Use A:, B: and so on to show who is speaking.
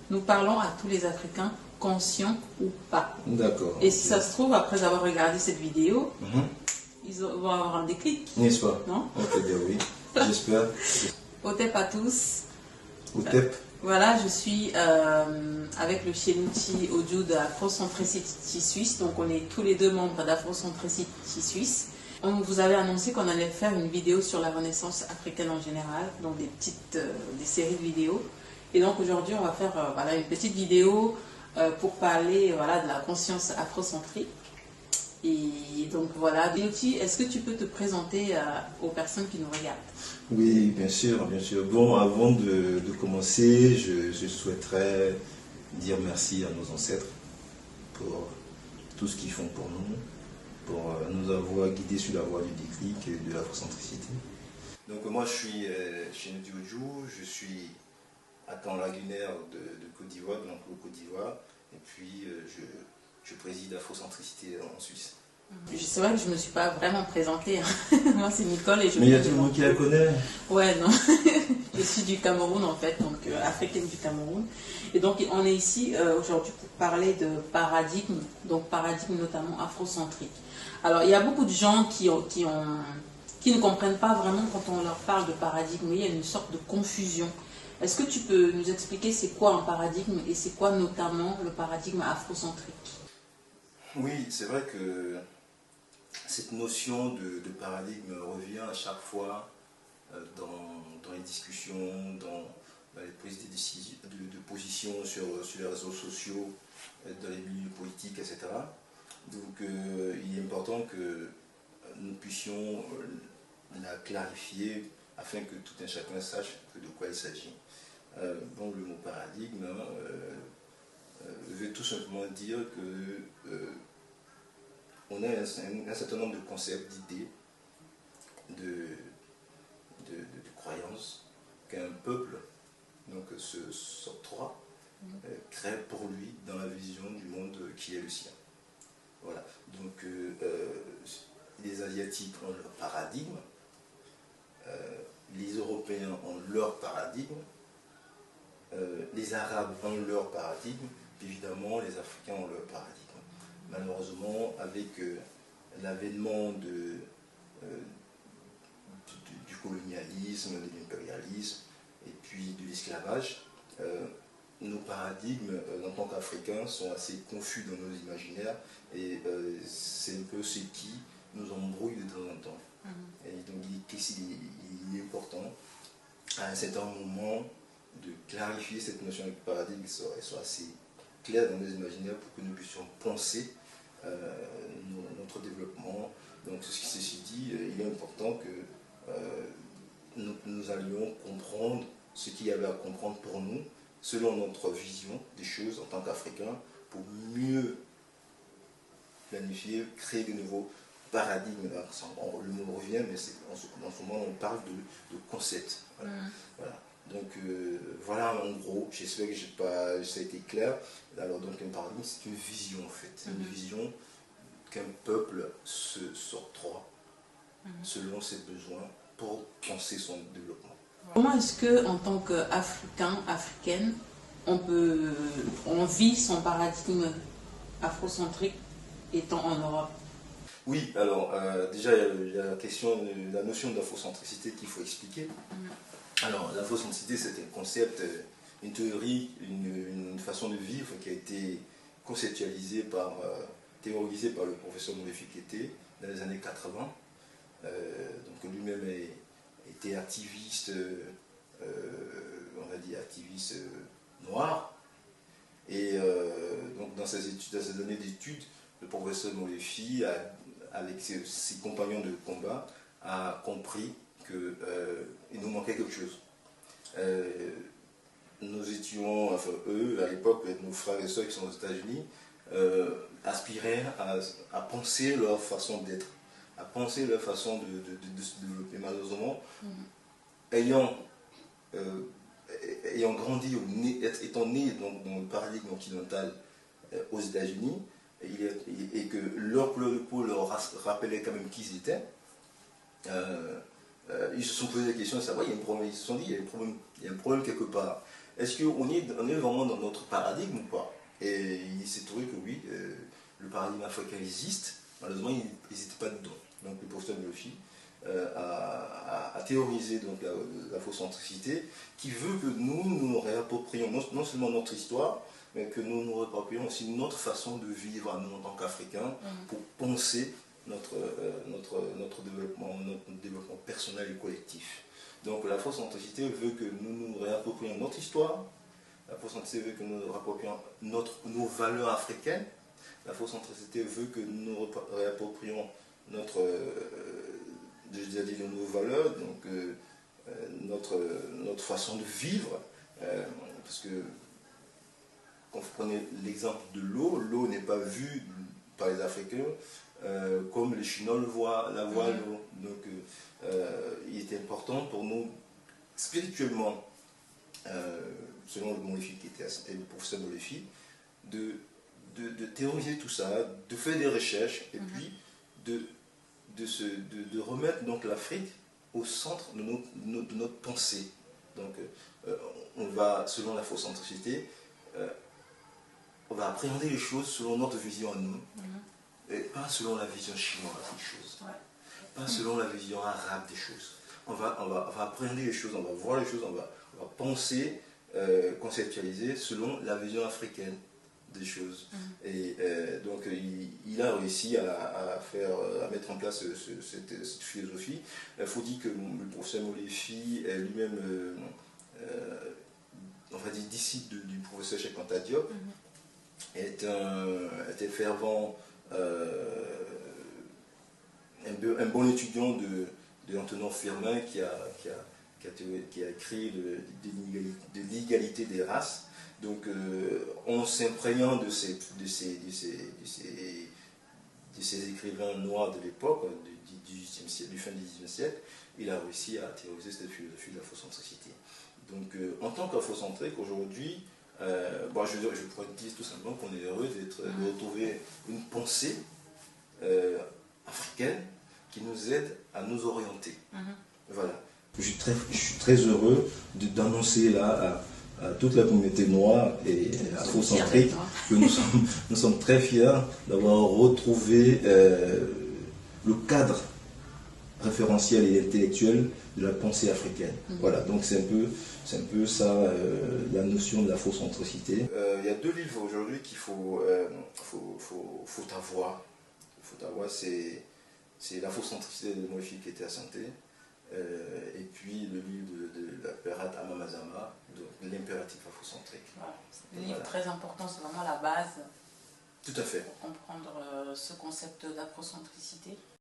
A: nous parlons à tous les Africains, conscients ou pas.
B: D'accord.
A: Et si ça se trouve, après avoir regardé cette vidéo, ils vont avoir un déclic.
B: N'est-ce pas?
A: Non?
B: Ok, bien oui. J'espère.
A: Otep à tous.
B: Otep.
A: Voilà, je suis avec le Chénouti Audio de Afrocentricity Suisse. Donc, on est tous les deux membres d'Afrocentricity Suisse. On vous avait annoncé qu'on allait faire une vidéo sur la Renaissance africaine en général, donc des séries de vidéos. Et donc, aujourd'hui, on va faire voilà, une petite vidéo pour parler voilà, de la conscience afrocentrique. Et donc, voilà. Chénouti, est-ce que tu peux te présenter aux personnes qui nous regardent?
B: Oui, bien sûr, bien sûr. Bon, avant de commencer, je souhaiterais dire merci à nos ancêtres pour tout ce qu'ils font pour nous, pour nous avoir guidés sur la voie du déclic et de l'afrocentricité. Donc moi, je suis Chénouti Audio, je suis Athan lagunaire de Côte d'Ivoire, de l'Enclos Côte d'Ivoire, et puis je préside Afrocentricité en Suisse.
A: C'est vrai que je ne me suis pas vraiment présentée. Hein. Moi, c'est Nicole et je...
B: Mais il y a tout le monde qui la connaît.
A: Ouais, non. Je suis du Cameroun, en fait, donc africaine du Cameroun. Et donc, on est ici aujourd'hui pour parler de paradigme, donc paradigme notamment afrocentrique. Alors, il y a beaucoup de gens qui ne comprennent pas vraiment quand on leur parle de paradigme. Il y a une sorte de confusion. Est-ce que tu peux nous expliquer c'est quoi un paradigme et c'est quoi notamment le paradigme afrocentrique?
B: Oui, c'est vrai que cette notion de paradigme revient à chaque fois dans les discussions, dans les prises de position sur les réseaux sociaux, dans les milieux politiques, etc. Donc il est important que nous puissions la clarifier afin que tout un chacun sache de quoi il s'agit. Donc le mot paradigme veut tout simplement dire que on a un certain nombre de concepts, d'idées, de croyances qu'un peuple donc, s'octroie, crée pour lui dans la vision du monde qui est le sien. Voilà. Donc les Asiatiques ont leur paradigme, les Européens ont leur paradigme, les Arabes ont leur paradigme, évidemment les Africains ont leur paradigme. Malheureusement, avec l'avènement du colonialisme, de l'impérialisme et puis de l'esclavage, nos paradigmes en tant qu'Africains sont assez confus dans nos imaginaires et c'est un peu ce qui nous embrouille de temps en temps. Et donc il est important à un certain moment de clarifier cette notion de paradigme, qu'elle soit assez claire dans nos imaginaires pour que nous puissions penser notre développement. Donc ceci dit, il est important que nous allions comprendre ce qu'il y avait à comprendre pour nous, selon notre vision des choses en tant qu'Africains, pour mieux planifier, créer de nouveaux paradigmes. Le mot revient, mais dans ce moment on parle de concepts. Voilà. Voilà. Donc voilà en gros, j'espère que ça a été clair. Alors donc un paradigme c'est une vision en fait, une vision qu'un peuple s'octroie selon ses besoins pour penser son développement.
A: Comment est-ce que en tant qu'Africain, Africaine, on vit son paradigme afrocentrique étant en Europe?
B: Oui, alors déjà il y a la notion d'afrocentricité qu'il faut expliquer. Alors, l'afrocentricité, c'est un concept, une théorie, une façon de vivre qui a été conceptualisée théorisée par le professeur Molefi Keïté dans les années 80. Donc lui-même était activiste, on va dire activiste noir. Et donc dans ses années d'études, le professeur Molefi, avec ses compagnons de combat, a compris qu'il nous manquait quelque chose. Nous étions, enfin eux, à l'époque, nos frères et sœurs qui sont aux États-Unis, aspiraient à penser leur façon d'être, à penser leur façon de se développer. Malheureusement, ayant grandi, étant né dans le paradigme occidental aux États-Unis, et que leur couleur de peau leur rappelait quand même qui ils étaient, ils se sont posé la question de savoir, il y a un problème, ils se sont dit, il y a un problème quelque part. est-ce qu'on est vraiment dans notre paradigme ou pas? Et il s'est trouvé que oui, le paradigme africain existe, malheureusement il n'existe pas dedans. Donc le professeur Murphy a théorisé donc l'afrocentricité, qui veut que nous réapproprions non seulement notre histoire, mais que nous réapproprions aussi notre façon de vivre à nous en tant qu'Africains, pour penser notre développement personnel et collectif. Donc l'afrocentricité veut que nous réapproprions notre histoire, l'afrocentricité veut que nous réapproprions nos valeurs africaines, l'afrocentricité veut que nous réapproprions notre nos valeurs, donc notre façon de vivre, parce que quand vous prenez l'exemple de l'eau n'est pas vue par les Africains comme les Chinois la voient l'eau. Donc il est important pour nous, spirituellement, selon le Molefi qui était le professeur Molefi, de théoriser tout ça, de faire des recherches, et puis de remettre donc l'Afrique au centre de notre pensée. Donc on va, selon l'afrocentricité, on va appréhender les choses selon notre vision à nous, et pas selon la vision chinoise des choses, pas selon la vision arabe des choses. On va appréhender les choses, on va voir les choses, on va penser, conceptualiser selon la vision africaine des choses. Et donc il a réussi à mettre en place cette philosophie. Il faut dire que le professeur Molefi est lui-même on va dire disciple du professeur Cheikh Anta Diop, est un fervent, un bon étudiant de Antonin Firmin qui a écrit de l'égalité des races. Donc en s'imprégnant de ces écrivains noirs de l'époque, du fin du XVIIIe siècle, il a réussi à théoriser cette philosophie de l'afrocentricité. Donc en tant qu'afrocentrique aujourd'hui, je pourrais dire tout simplement qu'on est heureux de retrouver une pensée africaine qui nous aide à nous orienter. Voilà. Je suis très heureux d'annoncer là à toute la communauté noire et afrocentrique que nous sommes très fiers d'avoir retrouvé le cadre référentiel et intellectuel de la pensée africaine. Voilà, donc c'est un peu ça la notion de l'afrocentricité. Il y a 2 livres aujourd'hui qu'il faut avoir. C'est l'afrocentricité de Molefi qui était à santé, et puis le livre de la Pérate Amamazama, de l'impératif afrocentrique.
A: Voilà. Le livre très important, c'est vraiment la base.
B: Tout à fait.
A: Pour comprendre ce concept d'afrocentricité.